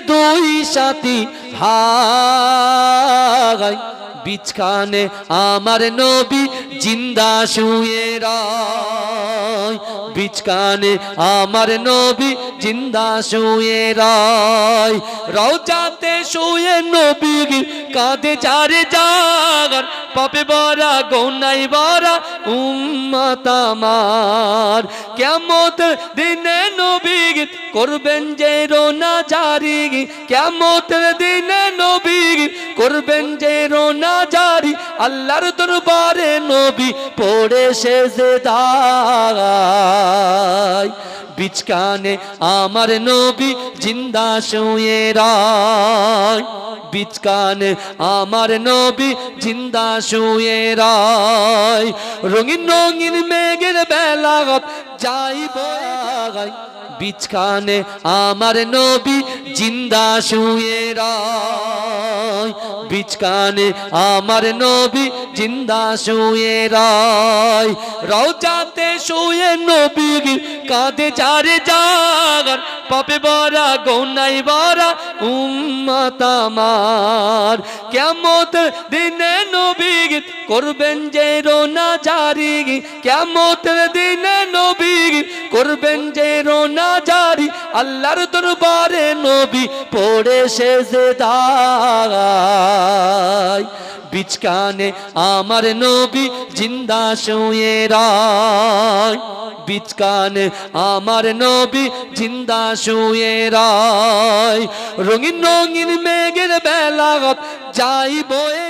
দুই সাথী হায় বিছখানে আমার নবী জিন্দা শুয়ে রয় বিছখানে আমার নবী জিন্দা শুয়ে রয় রওজাতে শুয়ে নবী কাঁদে চারে জাগার পাপে ভরা গুনাই ভরা উম্মত আমার কিয়ামত দিনে নবী করবেন যে রোনা জারি কিয়ামত দিনে নবী করবেন যে রোনা জারি আল্লাহর দরবারে নবী পড়ে সেজদায় বিছখানে আমার নবী জিন্দা শুয়ে রয় বিছখানে আমার নবী জিন্দা শুয়ে রয় রঙিন রঙিন মেঘের বেলা যাইব বিছখানে আমার নবী জিন্দা শুয়ে রয় বিছখানে আমার নবী জিন্দা শুয়ে রয় রওজাতে শুয়ে নবী কাঁদে চারে জাগার পাপে ভরা গুনাই ভরা উম্মত আমার কিয়ামত দিনে নবী করবেন যে রোনা জারি কিয়ামত দিনে নবী করবেন যে রোনা জারি আল্লাহর দরবারে নবী পড়ে সেজদায় বিছখানে আমার নবী জিন্দা শুয়ে রয় বিছখানে আমার নবী জিন্দা শুয়ে রয় রঙিন রঙিন মেঘের বেলা যাই বয়ে